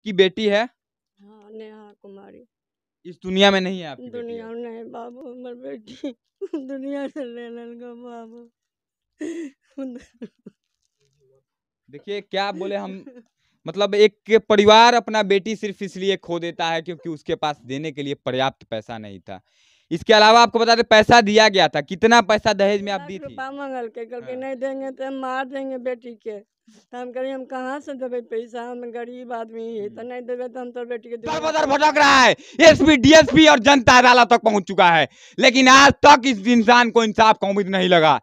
की बेटी है? हाँ, नेहा कुमारी। इस दुनिया में नहीं है आपकी बेटी दुनिया अब? में नहीं बाबू, हमर बेटी दुनिया से ले लेलको बाबू। देखिए क्या बोले हम, मतलब एक के परिवार अपना बेटी सिर्फ इसलिए खो देता है क्योंकि उसके पास देने के लिए पर्याप्त पैसा नहीं था। इसके अलावा आपको बता दें पैसा दिया गया था, कितना पैसा दहेज 2 में आप लाख दी थी? रुपया मांगल के, कहलके हाँ। नहीं देंगे तो हम मार देंगे बेटी के। तो हम कहिए हम कहाँ से देवे पैसा, हम गरीब आदमी है, तो नहीं देवे तो हम तो बेटी के दर दुनिया बदर से भटक उठा रहा है, एसपी डीएसपी और जनता अदालत तक पहुंच चुका है, लेकिन आज तक इस इंसान को इंसाफ का उम्मीद नहीं लगा।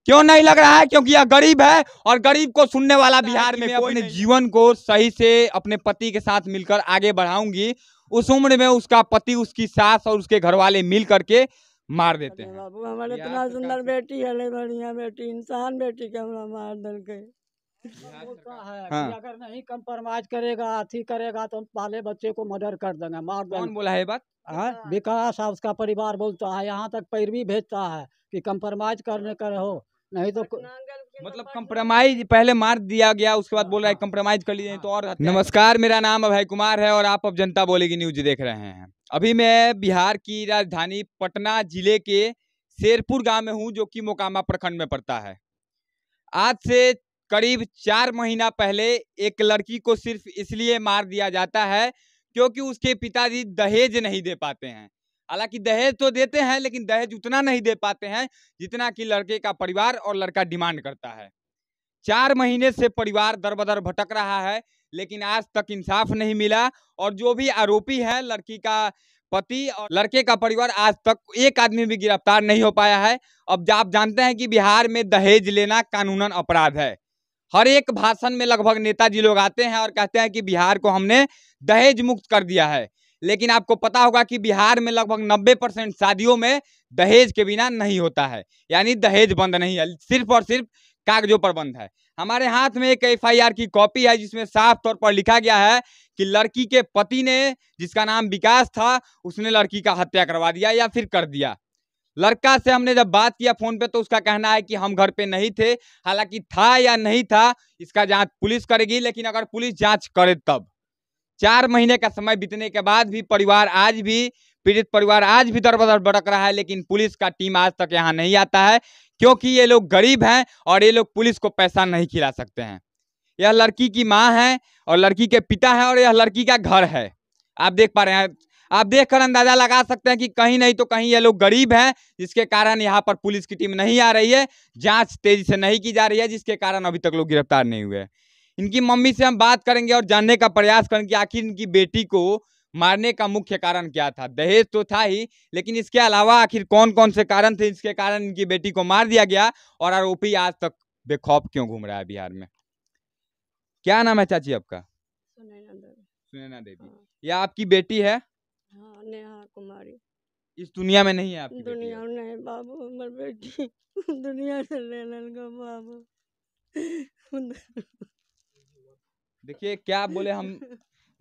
क्यों नहीं लग रहा है? क्योंकि यह गरीब है और गरीब को सुनने वाला बिहार में कोई अपने जीवन को सही से अपने पति के साथ मिलकर आगे बढ़ाऊंगी, उस उम्र में उसका पति, उसकी सास और उसके घर वाले मिल करके मार देते अरे हैं। बाबू, हमारे बिहार इतना सरकार सुंदर से बेटी है, ले बढ़िया बेटी, इंसान बेटी के हमरा मार देलके। बिहार बोलता सरकार। है हाँ, कि अगर नहीं कंप्रोमाइज करेगा, अथी करेगा तो हम पहले बच्चे को मर्डर कर देंगे, मार कौन देंगे। बोला है ये बात? विकास है उसका परिवार बोलता है, यहाँ तक पैरवी भेजता है कि कंप्रोमाइज करने का रहो, नहीं तो मतलब कंप्रोमाइज पहले मार दिया गया, उसके बाद बोल रहा है कंप्रोमाइज कर लीजिए तो और हत्या। नमस्कार, मेरा नाम अभय कुमार है और आप अब जनता बोलेगी न्यूज देख रहे हैं। अभी मैं बिहार की राजधानी पटना जिले के शेरपुर गांव में हूं, जो कि मोकामा प्रखंड में पड़ता है। आज से करीब 4 महीना पहले एक लड़की को सिर्फ इसलिए मार दिया जाता है क्योंकि उसके पिताजी दहेज नहीं दे पाते हैं। हालांकि दहेज तो देते हैं, लेकिन दहेज उतना नहीं दे पाते हैं जितना कि लड़के का परिवार और लड़का डिमांड करता है। 4 महीने से परिवार दर बदर भटक रहा है, लेकिन आज तक इंसाफ नहीं मिला और जो भी आरोपी है, लड़की का पति और लड़के का परिवार, आज तक एक आदमी भी गिरफ्तार नहीं हो पाया है। अब आप जानते हैं कि बिहार में दहेज लेना कानूनन अपराध है। हर एक भाषण में लगभग नेताजी लोग आते हैं और कहते हैं कि बिहार को हमने दहेज मुक्त कर दिया है, लेकिन आपको पता होगा कि बिहार में लगभग 90% शादियों में दहेज के बिना नहीं होता है, यानी दहेज बंद नहीं है, सिर्फ और सिर्फ कागजों पर बंद है। हमारे हाथ में एक एफआईआर की कॉपी है जिसमें साफ तौर पर लिखा गया है कि लड़की के पति ने, जिसका नाम विकास था, उसने लड़की का हत्या करवा दिया या फिर कर दिया। लड़का से हमने जब बात किया फोन पे तो उसका कहना है कि हम घर पे नहीं थे। हालांकि था या नहीं था इसका जांच पुलिस करेगी, लेकिन अगर पुलिस जांच करे तब। 4 महीने का समय बीतने के बाद भी परिवार आज भी, पीड़ित परिवार आज भी दर बदर भटक रहा है, लेकिन पुलिस का टीम आज तक यहाँ नहीं आता है क्योंकि ये लोग गरीब हैं और ये लोग पुलिस को पैसा नहीं खिला सकते हैं। यह लड़की की माँ है और लड़की के पिता है और यह लड़की का घर है। आप देख पा रहे हैं, आप देखकर अंदाजा लगा सकते हैं कि कहीं नहीं तो कहीं ये लोग गरीब हैं, जिसके कारण यहाँ पर पुलिस की टीम नहीं आ रही है, जांच तेजी से नहीं की जा रही है, जिसके कारण अभी तक लोग गिरफ्तार नहीं हुए। इनकी मम्मी से हम बात करेंगे और जानने का प्रयास करेंगे कि आखिर इनकी बेटी को मारने का मुख्य कारण क्या था। दहेज तो था ही, लेकिन इसके अलावा आखिर कौन कौन से कारण थे जिसके कारण इनकी बेटी को मार दिया गया और आरोपी आज तक बेखौफ क्यों घूम रहा है बिहार में। क्या नाम है चाची आपका? सुनैना देवी। सुनैना देवी। हाँ। यह आपकी बेटी है? हाँ, नेहा कुमारी। इस दुनिया में नहीं है आपकी बेटी दुनिया अब? में नहीं बाबू, हमर बेटी दुनिया से ले लेलको बाबू। देखिए क्या बोले हम,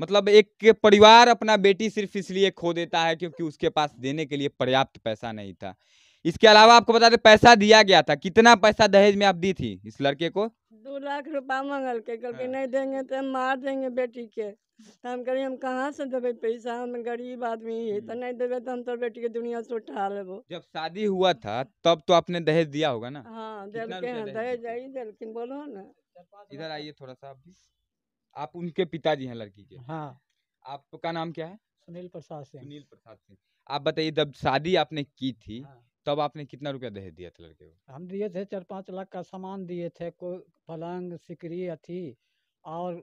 मतलब एक के परिवार अपना बेटी सिर्फ इसलिए खो देता है क्योंकि उसके पास देने के लिए पर्याप्त पैसा नहीं था। इसके अलावा आपको बता दें पैसा दिया गया था, कितना पैसा दहेज में आप दी थी इस लड़के को? 2 लाख रुपया मांगल के, कहलके हाँ। नहीं देंगे तो हम मार देंगे बेटी के। तो हम कहिए हम कहाँ से देवे पैसा, हम गरीब आदमी है, तो नहीं देवे तो हम तो बेटी के दुनिया से उठा लेबो। जब शादी हुआ था तब तो आपने दहेज दिया होगा ना? हाँ, कितना देलके रुपया हैं दहेज दहेज, आई देलकिन, बोलो ना। इधर आइए थोड़ा सा आप भी। आप उनके पिताजी हैं लड़की के? हाँ, आपका नाम क्या है? सुनील प्रसाद सिंह। सुनील प्रसाद सिंह। आप बताइए जब शादी आपने की थी हाँ, तब आपने कितना रुपया दहेज दिया था लड़के को? हम दिए थे 4-5 लाख का सामान दिए थे, कोई पलंग सिकरी अथी, और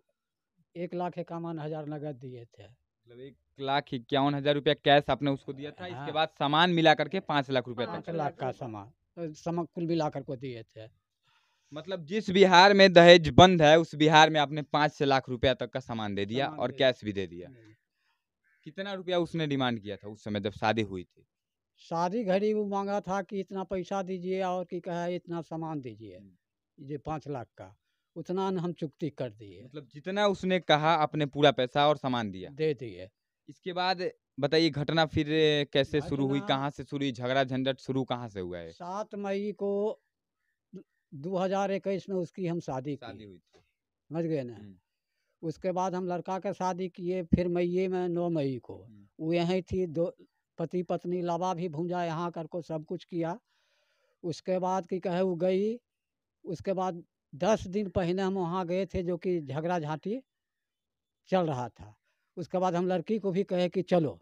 1,51,000 नगद दिए थे। मतलब 1,51,000 रुपया कैश आपने उसको दिया था, इसके हाँ, बाद सामान मिला करके 5 लाख रुपया तक। 5 लाख का सामान कुल मिलाकर को दिए थे। मतलब जिस बिहार में दहेज बंद है उस बिहार में आपने 5 से लाख रुपया तक का सामान दे दिया सामान और दे कैश भी दे दिया। कितना रुपया उसने डिमांड किया था उस समय जब शादी हुई थी? शादी घड़ी वो मांगा था कि इतना पैसा दीजिए और कि कहा इतना सामान दीजिए, ये 5 लाख का, उतना न हम चुकती कर दिए, मतलब जितना उसने कहा आपने पूरा पैसा और सामान दिया। दे दिए। इसके बाद बताइए घटना फिर कैसे शुरू हुई, घटना कहाँ से शुरू हुई, झगड़ा झंझट शुरू कहाँ से हुआ है? 7 मई को 2021 में उसकी हम शादी शादी की, हुई थी। समझ गए ना। उसके बाद हम लड़का के शादी किए, फिर मई में 9 मई को वो यहीं थी, दो पति पत्नी, लावा भी भूंजा यहाँ कर को सब कुछ किया। उसके बाद की कहे वो गई। उसके बाद 10 दिन पहले हम वहाँ गए थे, जो कि झगड़ा झांटी चल रहा था। उसके बाद हम लड़की को भी कहे कि चलो,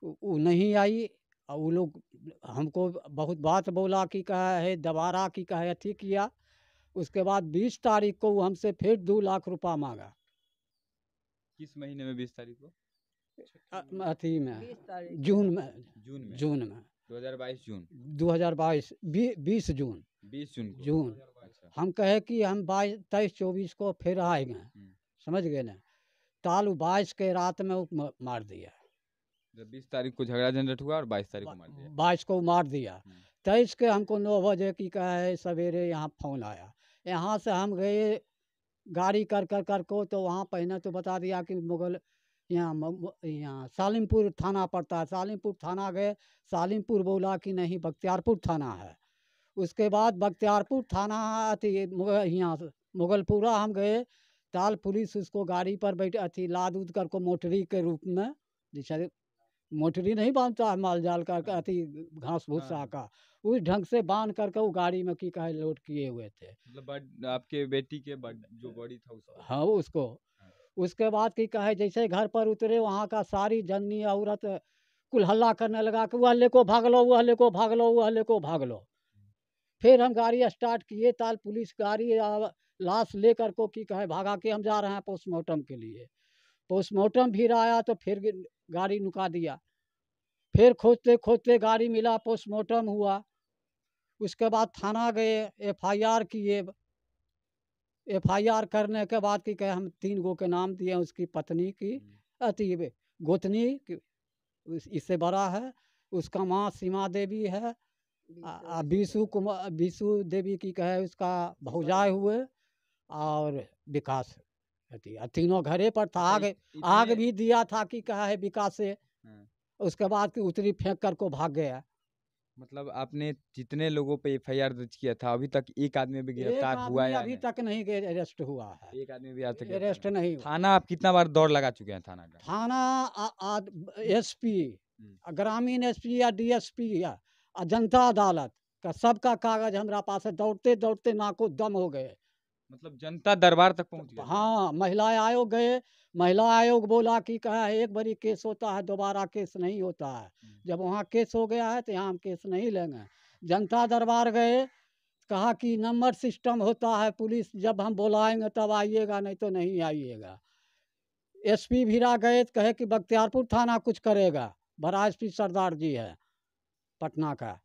वो नहीं आई। और वो लोग हमको बहुत बात बोला कि कहा है दोबारा की कहे अथी किया। उसके बाद 20 तारीख को वो हमसे फिर 2 लाख रुपया मांगा। किस महीने में 20 तारीख को? अथी में 20 तारीख जून में 2022 जून 2022 20 जून 20 जून को। जून। अच्छा। हम कहे कि हम 22 23 24 को फिर आएंगे, समझ गए ना। ताल 22 के रात में वो मार दिया। जब 20 तारीख को झगड़ा जनरेट हुआ और 22 तारीख को मार दिया। 22 को मार दिया। 23 के हमको 9 बजे की कहा है सवेरे यहाँ फ़ोन आया। यहाँ से हम गए गाड़ी कर को, तो वहाँ पहले तो बता दिया कि मुगल यहाँ सालिमपुर थाना पड़ता है। सालिमपुर थाना गए, सालिमपुर बोला कि नहीं बख्तियारपुर थाना है। उसके बाद बख्तियारपुर थाना यहाँ मुगलपुरा हम गए। ताल पुलिस उसको गाड़ी पर बैठ अथी लाद उद कर को मोटरी के रूप में, जैसे मोटरी नहीं बांधता है माल जाल का अथी घास भूसा का, उस ढंग से बांध करके वो गाड़ी में की कहे लोड किए हुए थे। मतलब आपके बेटी के जो बॉडी था उसको? हाँ उसको। उसके बाद की कहे जैसे घर पर उतरे, वहाँ का सारी जन्नी औरत कुल हल्ला करने लगा कि वह ले को भाग लो, वह ले को भाग लो, वह ले को भाग लो। फिर हम गाड़ी स्टार्ट किए। ताल पुलिस गाड़ी लाश लेकर को की कहे भागा के हम जा रहे हैं पोस्टमार्टम के लिए। पोस्टमार्टम भी आया तो फिर गाड़ी नुका दिया। फिर खोजते खोजते गाड़ी मिला, पोस्टमार्टम हुआ। उसके बाद थाना गए, FIR किए। FIR करने के बाद की कहे हम 3 गो के नाम दिए, उसकी पत्नी की अति गोतनी इससे बड़ा है, उसका माँ सीमा देवी है, बीसू देवी की कहे उसका भौजाई हुए, और विकास तीनों घरे पर था। आग भी दिया था कि कहा है विकास से। उसके बाद की उतरी फेंक कर को भाग गया। मतलब आपने जितने लोगों पे FIR दर्ज किया था, अभी तक एक आदमी भी गिरफ्तार हुआ या अभी तक नहीं अरेस्ट हुआ है। एक आदमी भी आज तक अरेस्ट नहीं हुआ। थाना आप कितना बार दौड़ लगा चुके हैं? थाना SP ग्रामीण SP या DSP या जनता अदालत का सबका कागज हमारा पास है। दौड़ते दौड़ते नाको दम हो गए। मतलब जनता दरबार तक पहुंच गए? हाँ, महिला आयोग गए। महिला आयोग बोला कि कहा है एक बारी केस होता है, दोबारा केस नहीं होता है। जब वहाँ केस हो गया है तो यहाँ हम केस नहीं लेंगे। जनता दरबार गए, कहा कि नंबर सिस्टम होता है, पुलिस जब हम बुलाएंगे तब आइएगा, नहीं तो नहीं आइएगा। SP भीरा गए तो कहे कि बख्तियारपुर थाना कुछ करेगा, बड़ा SP सरदार जी है पटना का।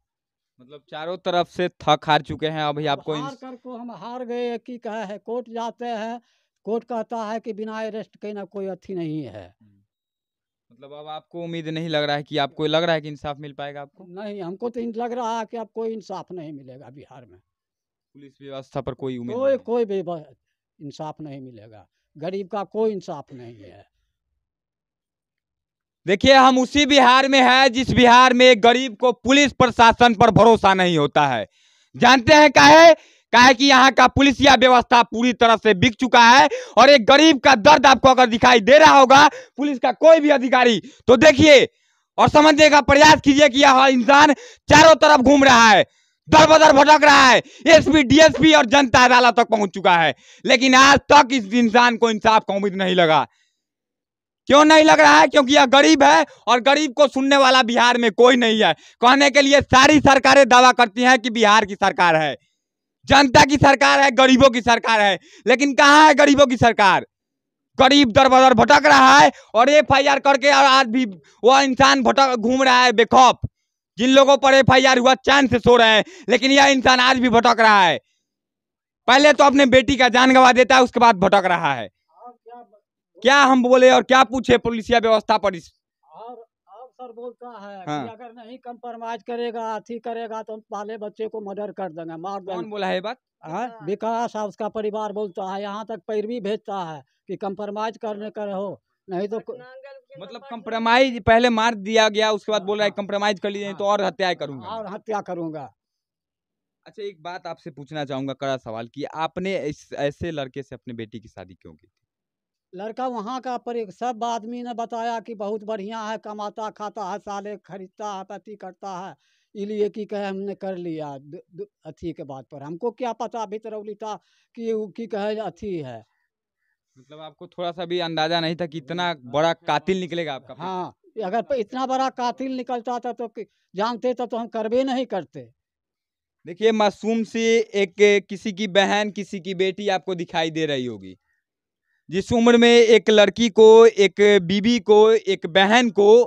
मतलब चारों तरफ से थक हार चुके हैं अभी आपको? हार कर को हम हार गए कि कहे है कोर्ट जाते हैं, कोर्ट कहता है कि बिना अरेस्ट के ना कोई अथी नहीं है। मतलब अब आपको उम्मीद नहीं लग रहा है कि आपको लग रहा है कि इंसाफ मिल पाएगा आपको? नहीं, हमको तो लग रहा है कि अब कोई इंसाफ नहीं मिलेगा बिहार में। पुलिस व्यवस्था पर कोई उम्मीद नहीं? कोई भी इंसाफ नहीं मिलेगा। गरीब का कोई इंसाफ नहीं है। देखिए, हम उसी बिहार में है जिस बिहार में गरीब को पुलिस प्रशासन पर भरोसा नहीं होता है। जानते हैं काहे कि यहाँ का पुलिसिया व्यवस्था पूरी तरह से बिक चुका है। और एक गरीब का दर्द आपको अगर दिखाई दे रहा होगा, पुलिस का कोई भी अधिकारी, तो देखिए और समझने का प्रयास कीजिए कि यह इंसान चारों तरफ घूम रहा है, दर बदर भटक रहा है, SP DSP और जनता अदालत तक पहुंच चुका है, लेकिन आज तक इस इंसान को इंसाफ का उम्मीद नहीं लगा। क्यों नहीं लग रहा है? क्योंकि यह गरीब है और गरीब को सुनने वाला बिहार में कोई नहीं है। कहने के लिए सारी सरकारें दावा करती हैं कि बिहार की सरकार है, जनता की सरकार है, गरीबों की सरकार है, लेकिन कहां है गरीबों की सरकार? गरीब दर बदर भटक रहा है और FIR करके आज भी वह इंसान भटक घूम रहा है बेखौफ। जिन लोगों पर FIR हुआ चैन से सो रहे हैं, लेकिन यह इंसान आज भी भटक रहा है। पहले तो अपने बेटी का जान गंवा देता है, उसके बाद भटक रहा है। क्या हम बोले और क्या पूछे पुलिसिया व्यवस्था पर? और सर बोलता है हाँ। कि अगर नहीं कंप्रोमाइज करेगा, अथी करेगा तो हम पहले बच्चे को मर्डर कर देंगे, मार देंगे। कौन बोला है ये बात? विकास और उसका परिवार बोलता है। यहाँ तक पैरवी भेजता है कि कंप्रोमाइज करने का रहो, नहीं तो मतलब कंप्रोमाइज पहले मार दिया गया, उसके बाद बोल रहा है कंप्रोमाइज कर लीजिए तो और हत्या करूंगा, और हत्या करूंगा। अच्छा, एक बात आपसे पूछना चाहूंगा, कड़ा सवाल कि आपने ऐसे लड़के से अपने बेटी की शादी क्यों की? लड़का वहाँ का पर एक सब आदमी ने बताया कि बहुत बढ़िया है, कमाता खाता है, साले खरीदता है, पति करता है, इसलिए कि कहे हमने कर लिया अथी के बात पर। हमको क्या पता भितरौली था कि वो की कहे अथी है। मतलब आपको थोड़ा सा भी अंदाजा नहीं था कि इतना बड़ा कातिल निकलेगा आपका पिता? हाँ, अगर इतना बड़ा कातिल निकलता था तो जानते तो हम करबे नहीं करते। देखिए, मासूम सी एक किसी की बहन, किसी की बेटी आपको दिखाई दे रही होगी। जिस उम्र में एक लड़की को, एक बीवी को, एक बहन को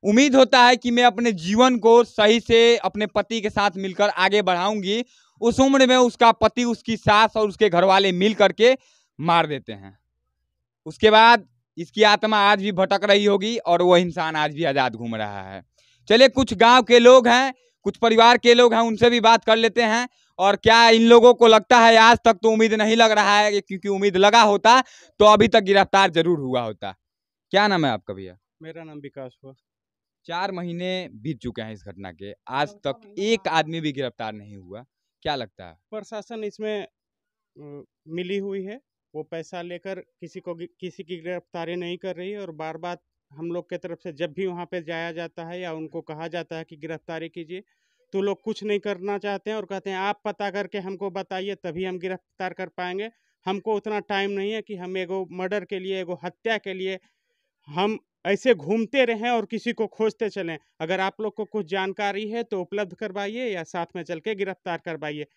उम्मीद होता है कि मैं अपने जीवन को सही से अपने पति के साथ मिलकर आगे बढ़ाऊंगी, उस उम्र में उसका पति, उसकी सास और उसके घर वाले मिल करके मार देते हैं। उसके बाद इसकी आत्मा आज भी भटक रही होगी और वह इंसान आज भी आजाद घूम रहा है। चलिए, कुछ गांव के लोग हैं, कुछ परिवार के लोग हैं, उनसे भी बात कर लेते हैं। और क्या इन लोगों को लगता है, आज तक तो उम्मीद नहीं लग रहा है, क्योंकि उम्मीद लगा होता तो अभी तक गिरफ्तार जरूर हुआ होता। क्या नाम है आपका भैया? मेरा नाम विकास हुआ। 4 महीने बीत चुके हैं इस घटना के, आज तक एक आदमी भी गिरफ्तार नहीं हुआ। क्या लगता है? प्रशासन इसमें मिली हुई है, वो पैसा लेकर किसी की गिरफ्तारी नहीं कर रही है। और बार बार हम लोग के तरफ से जब भी वहाँ पे जाया जाता है या उनको कहा जाता है कि गिरफ्तारी कीजिए, तो लोग कुछ नहीं करना चाहते हैं और कहते हैं आप पता करके हमको बताइए तभी हम गिरफ्तार कर पाएंगे। हमको उतना टाइम नहीं है कि हम एगो मर्डर के लिए, एगो हत्या के लिए हम ऐसे घूमते रहें और किसी को खोजते चलें। अगर आप लोग को कुछ जानकारी है तो उपलब्ध करवाइए या साथ में चल के गिरफ्तार करवाइए।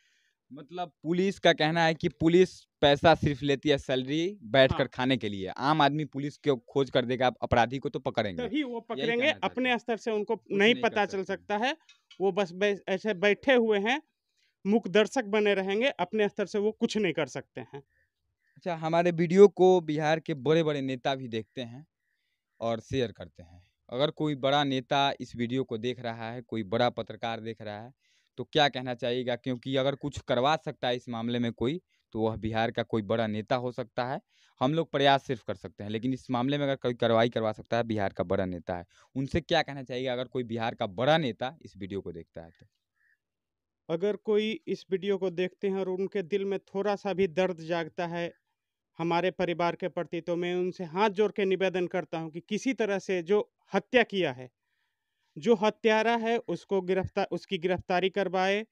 मतलब पुलिस का कहना है कि पुलिस पैसा सिर्फ लेती है सैलरी बैठकर हाँ। खाने के लिए। आम आदमी पुलिस को खोज कर देगा, अपराधी को तो पकड़ेंगे, तभी वो यही पकड़ेंगे। कहना चाहते अपने हैं। स्तर से उनको कुछ नहीं कर पता चल सकते हैं। सकता है, वो बस ऐसे बैठे हुए हैं, मूक दर्शक बने रहेंगे, अपने स्तर से वो कुछ नहीं कर सकते हैं। अच्छा, हमारे वीडियो को बिहार के बड़े बड़े नेता भी देखते हैं और शेयर करते हैं। अगर कोई बड़ा नेता इस वीडियो को देख रहा है, कोई बड़ा पत्रकार देख रहा है, तो क्या कहना चाहिएगा? क्योंकि अगर कुछ करवा सकता है इस मामले में कोई, तो वह बिहार का कोई बड़ा नेता हो सकता है। हम लोग प्रयास सिर्फ कर सकते हैं, लेकिन इस मामले में अगर कोई कार्रवाई करवा सकता है, बिहार का बड़ा नेता है। उनसे क्या कहना चाहिएगा अगर कोई बिहार का बड़ा नेता इस वीडियो को देखता है तो? अगर कोई इस वीडियो को देखते हैं और उनके दिल में थोड़ा सा भी दर्द जागता है हमारे परिवार के प्रति, तो मैं उनसे हाथ जोड़ के निवेदन करता हूं कि किसी तरह से जो हत्या किया है, जो हत्यारा है, उसकी गिरफ्तारी करवाए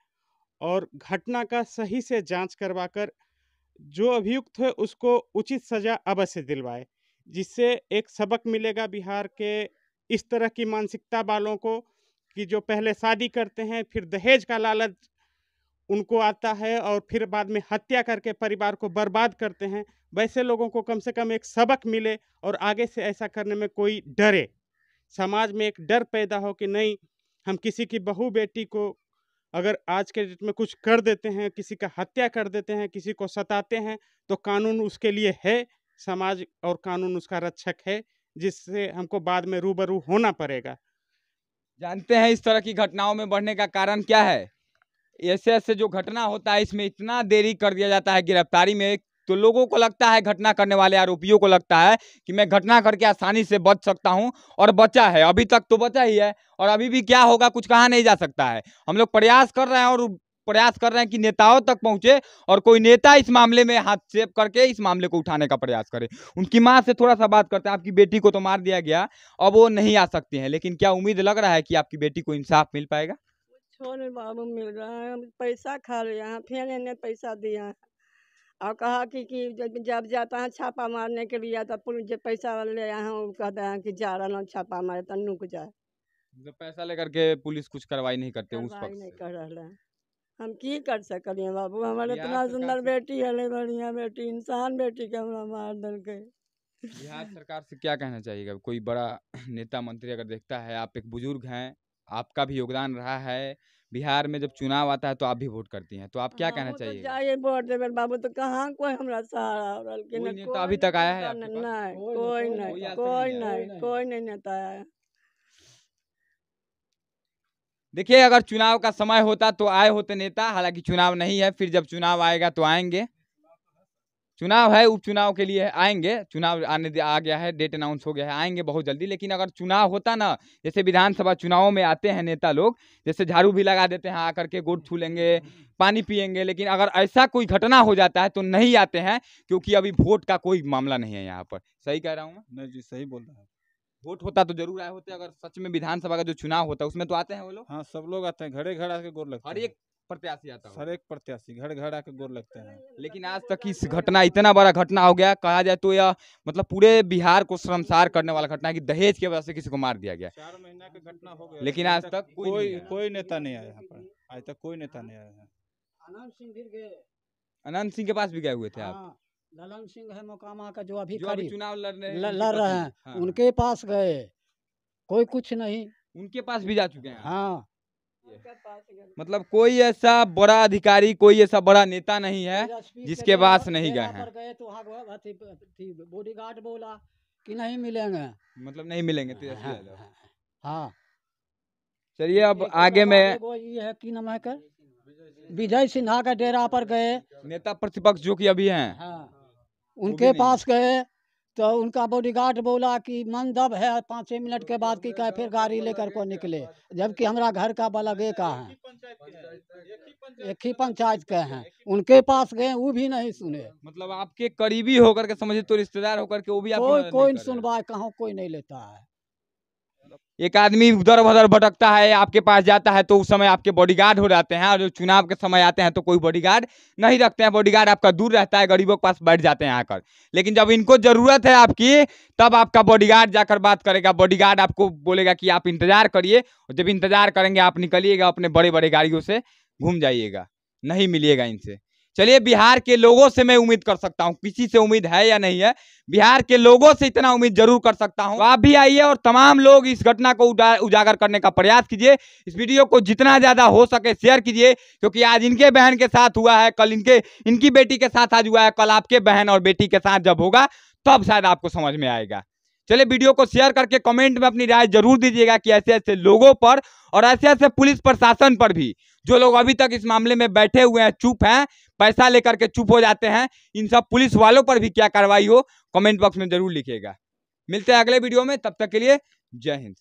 और घटना का सही से जांच करवाकर जो अभियुक्त है उसको उचित सजा अवश्य दिलवाए, जिससे एक सबक मिलेगा बिहार के इस तरह की मानसिकता वालों को कि जो पहले शादी करते हैं, फिर दहेज का लालच उनको आता है और फिर बाद में हत्या करके परिवार को बर्बाद करते हैं। वैसे लोगों को कम से कम एक सबक मिले और आगे से ऐसा करने में कोई डरे। समाज में एक डर पैदा हो कि नहीं, हम किसी की बहू बेटी को अगर आज के डेट में कुछ कर देते हैं, किसी का हत्या कर देते हैं, किसी को सताते हैं, तो कानून उसके लिए है, समाज और कानून उसका रक्षक है, जिससे हमको बाद में रूबरू होना पड़ेगा। जानते हैं इस तरह की घटनाओं में बढ़ने का कारण क्या है? ऐसे ऐसे जो घटना होता है, इसमें इतना देरी कर दिया जाता है गिरफ्तारी में, तो लोगों को लगता है, घटना करने वाले आरोपियों को लगता है कि मैं घटना करके आसानी से बच सकता हूं, और बचा है, अभी तक तो बचा ही है, और अभी भी क्या होगा कुछ कहा नहीं जा सकता है। हम लोग प्रयास कर रहे हैं और प्रयास कर रहे हैं कि नेताओं तक पहुंचे और कोई नेता इस मामले में हाथ सेप करके इस मामले को उठाने का प्रयास करे। उनकी माँ से थोड़ा सा बात करते हैं। आपकी बेटी को तो मार दिया गया, अब वो नहीं आ सकती हैं, लेकिन क्या उम्मीद लग रहा है कि आपकी बेटी को इंसाफ मिल पाएगा? छोड़े बाबू मिल रहा है, हम पैसा खा लिया है, फिर इन्हें पैसा दिया है और कहा कि जब जाता है छापा मारने के लिए तो पुलिस जो पैसा ले आए हैं वो कहते हैं कि जा रहा छापा मारे तो नुक जाए। मतलब पैसा लेकर के पुलिस कुछ कार्रवाई नहीं करते उस कार्रवाई पक्ष नहीं से? कर रहे हैं, हम की कर सकलिए बाबू, हमारे बिहार इतना सरकार सुंदर से बेटी है, बढ़िया बेटी, इंसान बेटी के हमरा मार दल के। बिहार सरकार से क्या कहना चाहिएगा? कोई बड़ा नेता मंत्री अगर देखता है, आप एक बुजुर्ग हैं, आपका भी योगदान रहा है, बिहार में जब चुनाव आता है तो आप भी वोट करती हैं, तो आप क्या कहना हम तो चाहिएगा? जाइए वोट देवे बाबू, तो कहाँ कोई हमरा सहारा हो रहा, लेकिन कोई नेता अभी तक आया है नेता आपके नहीं, पास? कोई कोई नहीं, आज तक कोई नहीं आया? नहीं, कोई नहीं नेता आया। देखिए, अगर चुनाव का समय होता तो आए होते नेता, हालांकि चुनाव नहीं है, फिर जब चुनाव आएगा तो आएंगे। चुनाव है, उपचुनाव के लिए आएंगे, चुनाव आ गया है, डेट अनाउंस हो गया है, आएंगे बहुत जल्दी। लेकिन अगर चुनाव होता ना, जैसे विधानसभा चुनावों में आते हैं नेता लोग, जैसे झाड़ू भी लगा देते हैं, आकर के गोड़ छू लेंगे, पानी पियेंगे, लेकिन अगर ऐसा कोई घटना हो जाता है तो नहीं आते हैं, क्योंकि अभी वोट का कोई मामला नहीं है यहाँ पर। सही कह रहा हूँ मैं? नहीं जी, सही बोल रहे हैं। वोट होता तो जरूर आए होते, अगर सच में विधानसभा का जो चुनाव होता है उसमें तो आते हैं वो लोग। हाँ, सब लोग आते हैं, घड़े घड़ा के गोर लगते हर हैं। एक प्रत्याशी आता है, हर एक प्रत्याशी घर घर आके गोर लगते हैं। लेकिन आज तक इस घटना, इतना बड़ा घटना हो गया, कहा जाए तो यह मतलब पूरे बिहार को शर्मसार करने वाला घटना है कि दहेज की वजह से किसी को मार दिया गया। 4 महीना का घटना हो गया, लेकिन आज तक कोई नेता नहीं आया यहाँ पर, आज तक कोई नेता नहीं आया है। अनंत सिंह भी गए। अनंत सिंह के पास भी गए हुए थे आप? हाँ, ललन सिंह है मोकामा का, जो अभी चुनाव लड़ रहे लड़ रहे हैं, हाँ। उनके पास गए, कोई कुछ नहीं। उनके पास भी जा चुके हैं? हाँ, मतलब कोई ऐसा बड़ा अधिकारी, कोई ऐसा बड़ा नेता नहीं है जिसके पास नहीं गए हैं। गए तो वहाँ बॉडीगार्ड बोला कि नहीं मिलेंगे, मतलब नहीं मिलेंगे तेजस्वी हाँ, यादव। हाँ। चलिए अब आगे में वो ये है कि नाम है कर विजय सिन्हा का डेरा पर गए, नेता प्रतिपक्ष जो कि अभी हैं, हाँ, भी उनके नहीं। पास गए तो उनका बॉडीगार्ड बोला कि मंदब है, 5-6 मिनट के बाद की कहे फिर गाड़ी लेकर को निकले, जबकि हमारा घर का बलगे का है, एक ही पंचायत के हैं। उनके पास गए, वो भी नहीं सुने। मतलब आपके करीबी होकर के, समझे तो रिश्तेदार होकर के, वो भी आपकी मदद नहीं कोई कर रहे हैं। सुनवाई कहाँ, कोई नहीं लेता है। एक आदमी उधर उधर भटकता है, आपके पास जाता है तो उस समय आपके बॉडीगार्ड हो जाते हैं, और जो चुनाव के समय आते हैं तो कोई बॉडीगार्ड नहीं रखते हैं, बॉडीगार्ड आपका दूर रहता है, गरीबों के पास बैठ जाते हैं आकर। लेकिन जब इनको जरूरत है आपकी, तब आपका बॉडीगार्ड जाकर बात करेगा, बॉडीगार्ड आपको बोलेगा कि आप इंतजार करिए, और जब इंतजार करेंगे आप निकलिएगा, अपने बड़े बड़े गाड़ियों से घूम जाइएगा, नहीं मिलिएगा इनसे। चलिए, बिहार के लोगों से मैं उम्मीद कर सकता हूं, किसी से उम्मीद है या नहीं है, बिहार के लोगों से इतना उम्मीद जरूर कर सकता हूं। तो आप भी आइए और तमाम लोग इस घटना को उजागर करने का प्रयास कीजिए। इस वीडियो को जितना ज्यादा हो सके शेयर कीजिए, क्योंकि आज इनके बहन के साथ हुआ है, कल इनकी बेटी के साथ आज हुआ है, कल आपके बहन और बेटी के साथ जब होगा तब शायद आपको समझ में आएगा। चलिए, वीडियो को शेयर करके कमेंट में अपनी राय जरूर दीजिएगा कि ऐसे ऐसे लोगों पर और ऐसे ऐसे पुलिस प्रशासन पर भी, जो लोग अभी तक इस मामले में बैठे हुए हैं, चुप हैं, पैसा लेकर के चुप हो जाते हैं, इन सब पुलिस वालों पर भी क्या कार्रवाई हो, कमेंट बॉक्स में जरूर लिखिएगा। मिलते हैं अगले वीडियो में, तब तक के लिए जय हिंद।